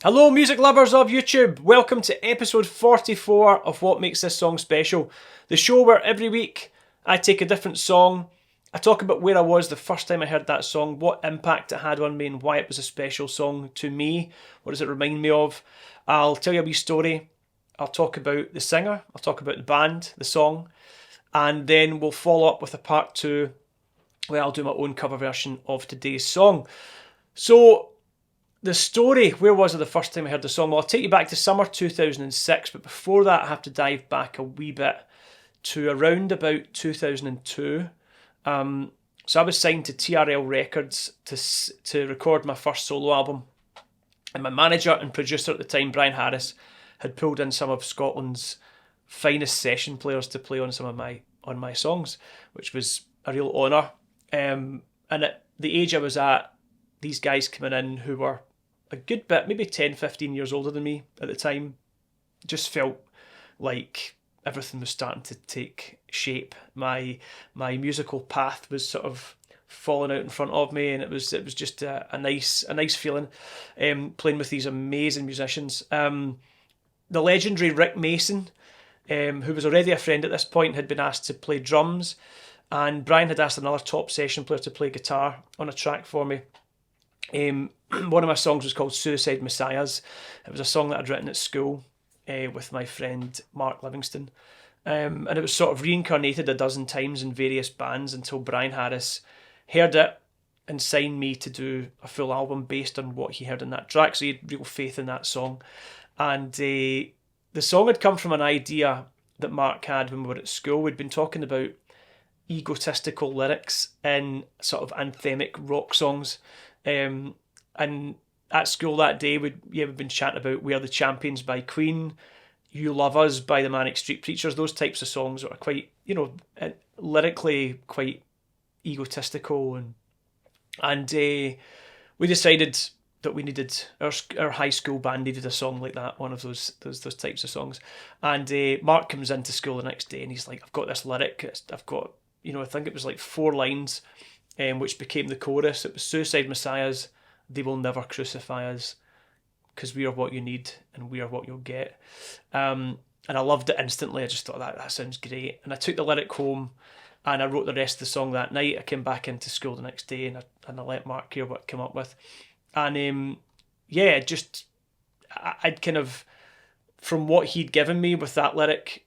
Hello, music lovers of YouTube. Welcome to episode 44 of What Makes This Song Special, the show where every week I take a different song. I talk about where I was the first time I heard that song, what impact it had on me, and why it was a special song to me. What does it remind me of? I'll tell you a wee story. I'll talk about the singer, I'll talk about the band, the song, and then we'll follow up with a part two where I'll do my own cover version of today's song. So, the story, where was I the first time I heard the song? Well, I'll take you back to summer 2006, but before that I have to dive back a wee bit to around about 2002. So I was signed to TRL Records to record my first solo album. And my manager and producer at the time, Brian Harris, had pulled in some of Scotland's finest session players to play on some of my songs, which was a real honour. And at the age I was at, these guys coming in who were a good bit, maybe 10, 15 years older than me at the time, just felt like everything was starting to take shape. My musical path was sort of falling out in front of me, and it was just a nice feeling playing with these amazing musicians. The legendary Rick Mason, who was already a friend at this point, had been asked to play drums, and Brian had asked another top session player to play guitar on a track for me. One of my songs was called Suicide Messiahs. It was a song that I'd written at school with my friend Mark Livingston. And it was sort of reincarnated a dozen times in various bands until Brian Harris heard it and signed me to do a full album based on what he heard in that track. So he had real faith in that song. And the song had come from an idea that Mark had when we were at school. We'd been talking about egotistical lyrics in sort of anthemic rock songs. And at school that day, we'd been chatting about "We Are the Champions" by Queen, "You Love Us" by the Manic Street Preachers. Those types of songs are quite, lyrically quite egotistical, and we decided that we needed our high school band needed a song like that, one of those types of songs. And Mark comes into school the next day and he's like, "I've got this lyric. I've got, I think it was like 4 lines." Which became the chorus. It was "Suicide Messiahs, they will never crucify us, because we are what you need and we are what you'll get." And I loved it instantly. I just thought that sounds great. And I took the lyric home and I wrote the rest of the song that night. I came back into school the next day and I let Mark hear what I came up with. And I'd kind of, from what he'd given me with that lyric,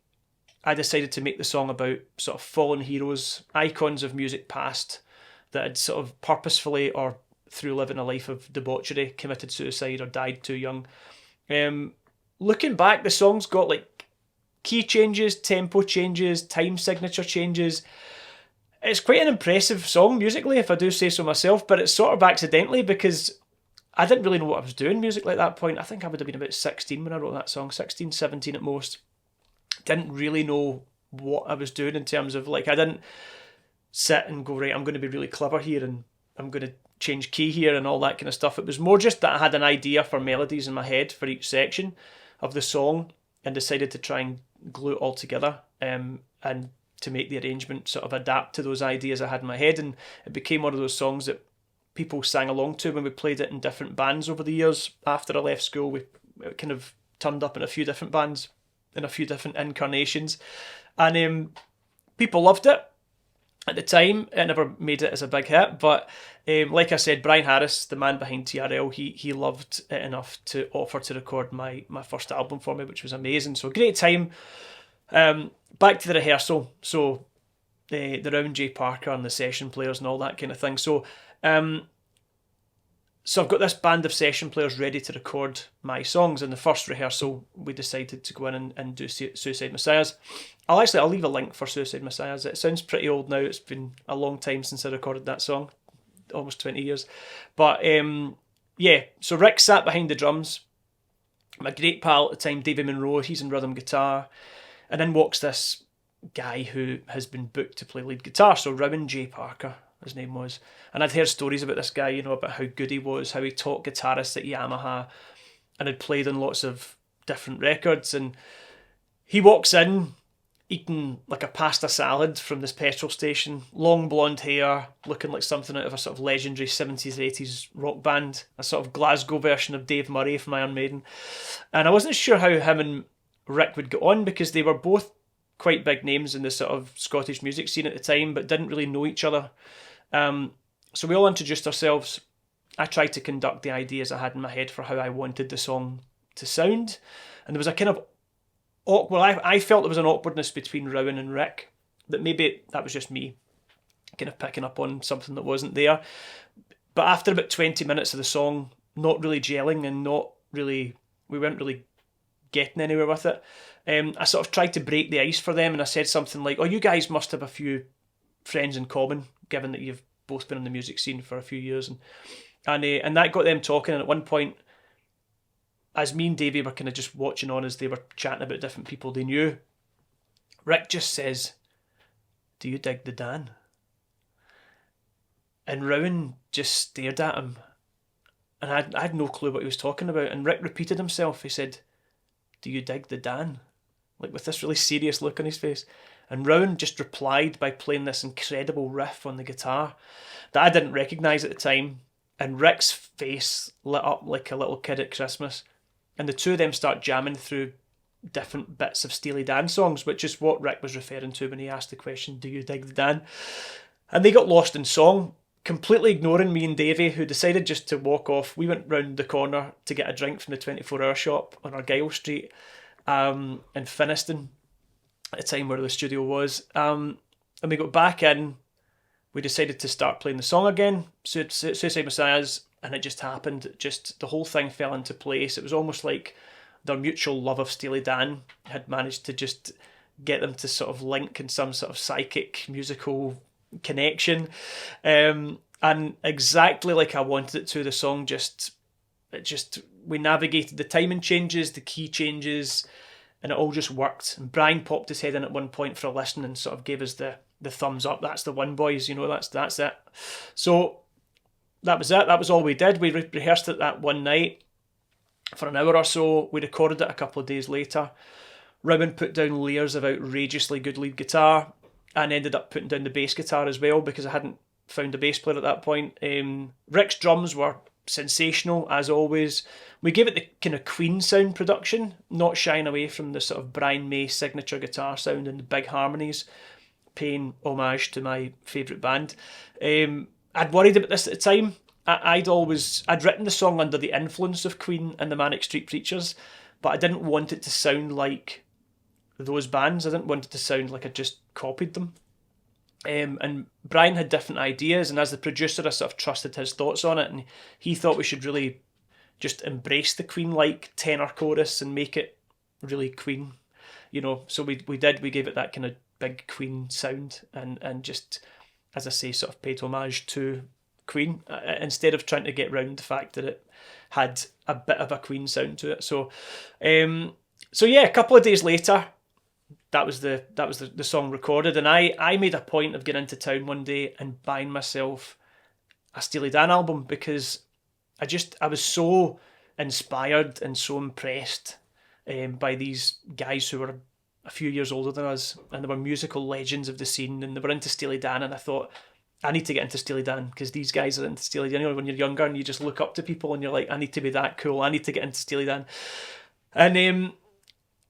I decided to make the song about sort of fallen heroes, icons of music past, that had sort of purposefully or through living a life of debauchery committed suicide or died too young. Looking back, the song's got like key changes, tempo changes, time signature changes. It's quite an impressive song musically, if I do say so myself, but it's sort of accidentally because I didn't really know what I was doing musically at that point. I think I would have been about 16 when I wrote that song, 16, 17 at most. Didn't really know what I was doing in terms of, like, I didn't sit and go, right, I'm going to be really clever here and I'm going to change key here and all that kind of stuff. It was more just that I had an idea for melodies in my head for each section of the song and decided to try and glue it all together, and to make the arrangement sort of adapt to those ideas I had in my head. And it became one of those songs that people sang along to when we played it in different bands over the years. After I left school, it kind of turned up in a few different bands in a few different incarnations, and people loved it. At the time, it never made it as a big hit, but like I said, Brian Harris, the man behind TRL, he loved it enough to offer to record my first album for me, which was amazing. So a great time. Back to the rehearsal. So the Round J Parker and the session players and all that kind of thing. So I've got this band of session players ready to record my songs. In the first rehearsal, we decided to go in and do Suicide Messiahs. I'll leave a link for Suicide Messiahs. It sounds pretty old now. It's been a long time since I recorded that song, almost 20 years. But so Rick sat behind the drums. My great pal at the time, David Monroe, he's in rhythm guitar. And in walks this guy who has been booked to play lead guitar. So Rowan J. Parker, his name was. And I'd heard stories about this guy, about how good he was, how he taught guitarists at Yamaha and had played on lots of different records. And he walks in, eating like a pasta salad from this petrol station, long blonde hair, looking like something out of a sort of legendary 70s, 80s rock band, a sort of Glasgow version of Dave Murray from Iron Maiden. And I wasn't sure how him and Rick would get on, because they were both quite big names in the sort of Scottish music scene at the time, but didn't really know each other. So we all introduced ourselves. I tried to conduct the ideas I had in my head for how I wanted the song to sound. And there was a kind of awkward, I felt there was an awkwardness between Rowan and Rick, that maybe that was just me kind of picking up on something that wasn't there. But after about 20 minutes of the song not really gelling and we weren't really getting anywhere with it, I sort of tried to break the ice for them, and I said something like, oh, you guys must have a few friends in common, given that you've both been in the music scene for a few years. And that got them talking, and at one point, as me and Davey were kind of just watching on as they were chatting about different people they knew, Rick just says, do you dig the Dan? And Rowan just stared at him, and I had no clue what he was talking about. And Rick repeated himself. He said, do you dig the Dan? Like with this really serious look on his face. And Rowan just replied by playing this incredible riff on the guitar that I didn't recognise at the time. And Rick's face lit up like a little kid at Christmas. And the two of them start jamming through different bits of Steely Dan songs, which is what Rick was referring to when he asked the question, do you dig the Dan? And they got lost in song, completely ignoring me and Davey, who decided just to walk off. We went round the corner to get a drink from the 24-hour shop on Argyle Street in Finniston, at the time where the studio was. And we got back in. We decided to start playing the song again, Suicide Messiahs, and it just happened. Just the whole thing fell into place. It was almost like their mutual love of Steely Dan had managed to just get them to sort of link in some sort of psychic musical connection. And exactly like I wanted it to, the song we navigated the timing changes, the key changes, and it all just worked. And Brian popped his head in at one point for a listen and sort of gave us the thumbs up. That's the one, boys, that's it. So that was it. That was all we did. We rehearsed it that one night for an hour or so. We recorded it a couple of days later. Rowan put down layers of outrageously good lead guitar, and ended up putting down the bass guitar as well, because I hadn't found a bass player at that point. Rick's drums were sensational, as always. We gave it the kind of Queen sound production, not shying away from the sort of Brian May signature guitar sound and the big harmonies, paying homage to my favourite band. I'd worried about this at the time. I'd written the song under the influence of Queen and the Manic Street Preachers, but I didn't want it to sound like those bands. I didn't want it to sound like I just copied them. And Brian had different ideas, and as the producer I sort of trusted his thoughts on it, and he thought we should really just embrace the Queen-like tenor chorus and make it really Queen, so we gave it that kind of big Queen sound, and just, as I say, sort of paid homage to Queen, instead of trying to get round the fact that it had a bit of a Queen sound to it. So yeah, a couple of days later, that was the song recorded, and I made a point of getting into town one day and buying myself a Steely Dan album, because I was so inspired and so impressed by these guys who were a few years older than us, and they were musical legends of the scene, and they were into Steely Dan, and I thought, I need to get into Steely Dan, because these guys are into Steely Dan. When you're younger and you just look up to people and you're like, I need to be that cool, I need to get into Steely Dan. And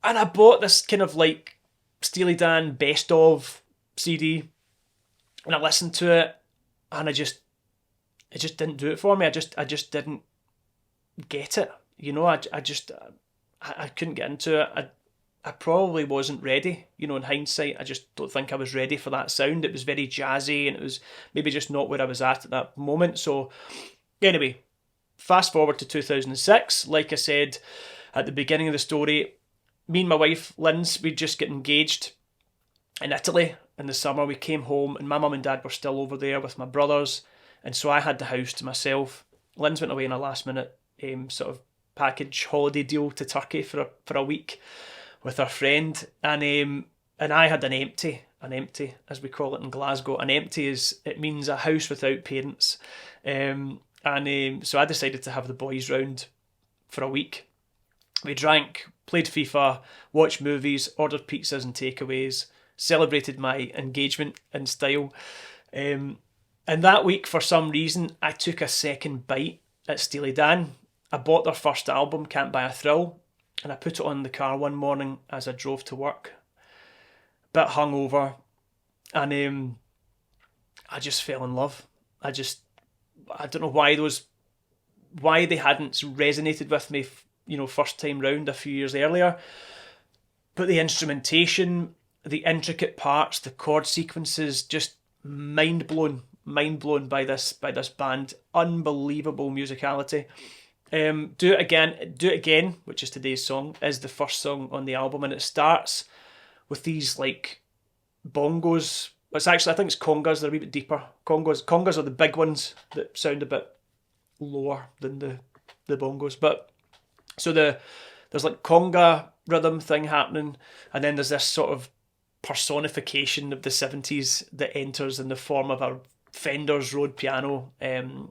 I bought this kind of like Steely Dan best of CD, and I listened to it, and it just didn't do it for me. I just didn't get it. I couldn't get into it. I probably wasn't ready. In hindsight, I just don't think I was ready for that sound. It was very jazzy, and it was maybe just not where I was at that moment. So anyway, fast forward to 2006. Like I said at the beginning of the story, me and my wife, Linz, we'd just get engaged in Italy in the summer. We came home, and my mum and dad were still over there with my brothers, and so I had the house to myself. Linz went away on a last minute sort of package holiday deal to Turkey for a week with her friend, and I had an empty, as we call it in Glasgow. An empty it means a house without parents, so I decided to have the boys round for a week. We drank, played FIFA, watched movies, ordered pizzas and takeaways, celebrated my engagement in style. And that week, for some reason, I took a second bite at Steely Dan. I bought their first album, Can't Buy a Thrill, and I put it on in the car one morning as I drove to work. Bit hungover, and I just fell in love. I don't know why they hadn't resonated with me, first time round a few years earlier. But the instrumentation, the intricate parts, the chord sequences, just mind blown by this band. Unbelievable musicality. Do It Again, which is today's song, is the first song on the album, and it starts with these like bongos. It's actually, I think it's congas. They're a wee bit deeper. Congas are the big ones that sound a bit lower than the bongos. But so there's like conga rhythm thing happening, and then there's this sort of personification of the 70s that enters in the form of a Fender's Rhodes piano,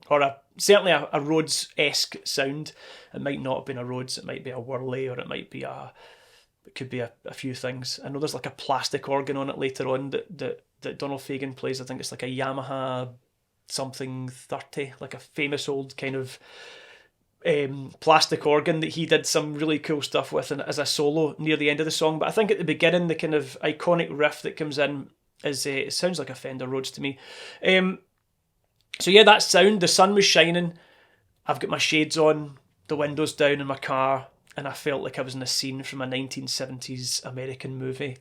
or certainly a Rhodes-esque sound. It might not have been a Rhodes, it might be a Whirly, or it could be a few things. I know there's like a plastic organ on it later on that Donald Fagen plays. I think it's like a Yamaha something 30, like a famous old kind of plastic organ that he did some really cool stuff with and as a solo near the end of the song. But I think at the beginning, the kind of iconic riff that comes in is it sounds like a Fender Rhodes to me. So yeah, that sound, the sun was shining, I've got my shades on, the windows down in my car, and I felt like I was in a scene from a 1970s American movie.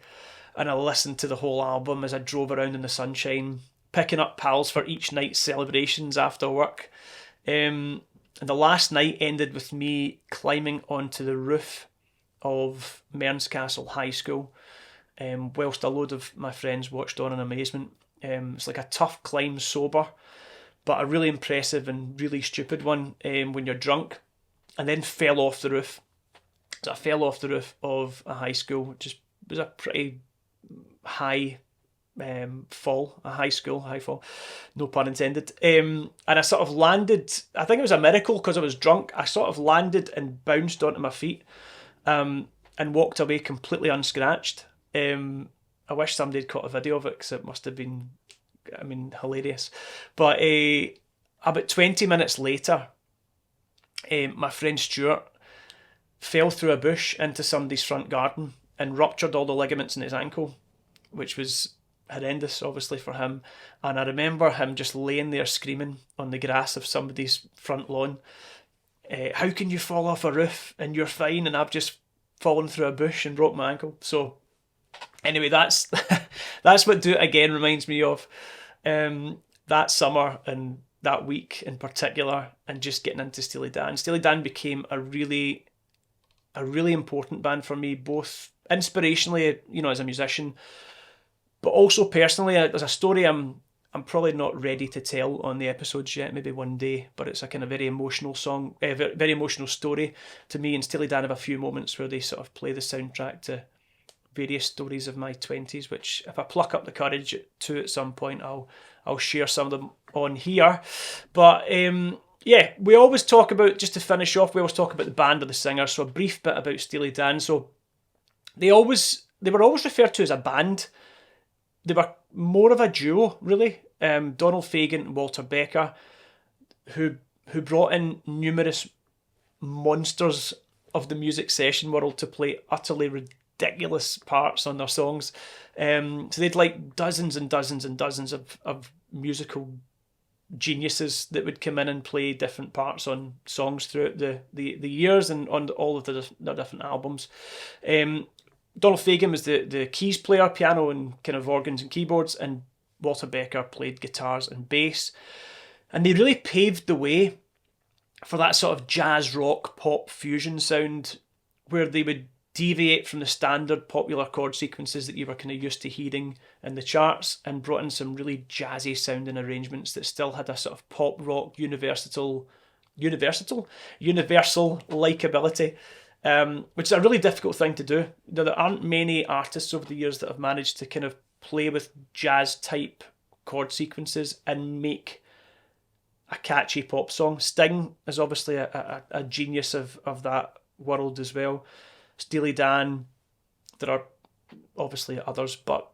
And I listened to the whole album as I drove around in the sunshine, picking up pals for each night's celebrations after work. And the last night ended with me climbing onto the roof of Mearns High School, whilst a load of my friends watched on in amazement. It's like a tough climb sober, but a really impressive and really stupid one when you're drunk, and then fell off the roof. So I fell off the roof of a high school, which was a pretty high fall, high fall, no pun intended. And I sort of landed, I think it was a miracle because I was drunk, I sort of landed and bounced onto my feet and walked away completely unscratched. I wish somebody had caught a video of it because it must have been, hilarious. But about 20 minutes later, my friend Stuart fell through a bush into somebody's front garden and ruptured all the ligaments in his ankle, which was horrendous, obviously, for him. And I remember him just laying there screaming on the grass of somebody's front lawn, how can you fall off a roof and you're fine, and I've just fallen through a bush and broke my ankle. So anyway, that's that's what Do It Again reminds me of. That summer and that week in particular, and just getting into Steely Dan. Steely Dan became a really important band for me, both inspirationally, as a musician, but also personally. There's a story I'm probably not ready to tell on the episodes yet, maybe one day, but it's a kind of very emotional song, very emotional story to me, and Steely Dan have a few moments where they sort of play the soundtrack to various stories of my 20s, which if I pluck up the courage to at some point, I'll share some of them on here. But yeah, we always talk about, just to finish off, we always talk about the band or the singer, so a brief bit about Steely Dan. So they were always referred to as a band. They were more of a duo, really. Donald Fagen and Walter Becker, who brought in numerous monsters of the music session world to play utterly ridiculous parts on their songs. So they'd like dozens and dozens and dozens of musical geniuses that would come in and play different parts on songs throughout the years and on all of their different albums. Donald Fagen was the keys player, piano and kind of organs and keyboards, and Walter Becker played guitars and bass. And they really paved the way for that sort of jazz rock pop fusion sound where they would deviate from the standard popular chord sequences that you were kind of used to hearing in the charts and brought in some really jazzy sounding arrangements that still had a sort of pop rock universal likability. Which is a really difficult thing to do. There aren't many artists over the years that have managed to kind of play with jazz type chord sequences and make a catchy pop song. Sting is obviously a genius of that world as well. Steely Dan, there are obviously others, but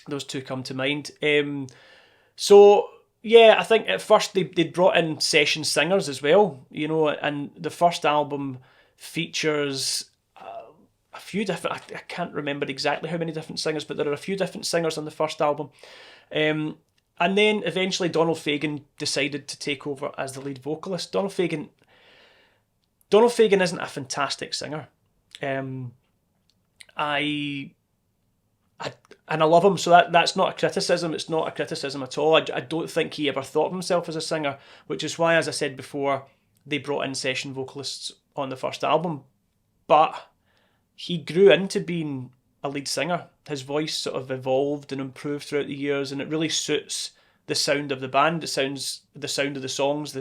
those two come to mind. So yeah, I think at first they brought in session singers as well, you know, and the first album features a few different. I can't remember exactly how many different singers, but there are a few different singers on the first album. And then eventually Donald Fagen decided to take over as the lead vocalist. Donald Fagen isn't a fantastic singer. I love him, so that's not a criticism. It's not a criticism at all. I don't think he ever thought of himself as a singer, which is why, as I said before, they brought in session vocalists on the first album. But he grew into being a lead singer. His voice sort of evolved and improved throughout the years, and it really suits the sound of the band. The sound of the songs,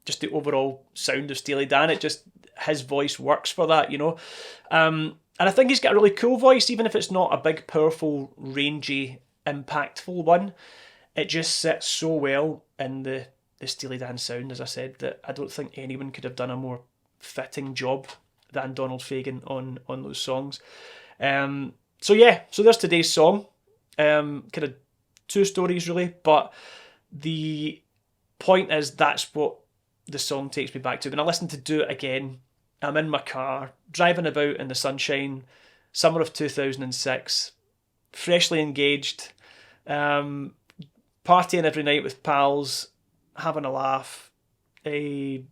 just the overall sound of Steely Dan. His voice works for that, you know. And I think he's got a really cool voice, even if it's not a big, powerful, rangy, impactful one. It just sits so well in the Steely Dan sound, as I said, that I don't think anyone could have done a more fitting job than Donald Fagen on those songs. So there's today's song. Kind of two stories really, but the point is that's what the song takes me back to. When I listen to Do It Again, I'm in my car, driving about in the sunshine, summer of 2006, freshly engaged, partying every night with pals, having a laugh, and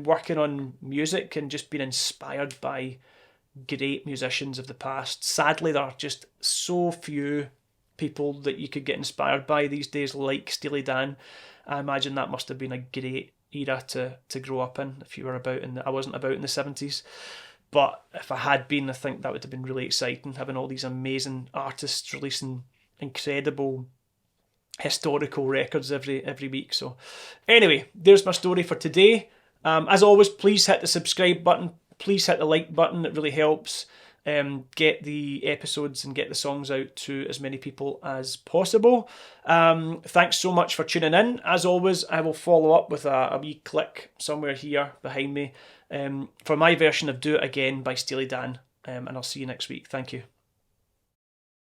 working on music and just being inspired by great musicians of the past. Sadly, there are just so few people that you could get inspired by these days like Steely Dan. I imagine that must have been a great era to grow up in if you were I wasn't about in the 70s, but if I had been, I think that would have been really exciting, having all these amazing artists releasing incredible historical records every week. So anyway, there's my story for today. As always, please hit the subscribe button, please hit the like button, it really helps get the episodes and get the songs out to as many people as possible. Thanks so much for tuning in. As always, I will follow up with a wee click somewhere here behind me for my version of Do It Again by Steely Dan, and I'll see you next week. Thank you.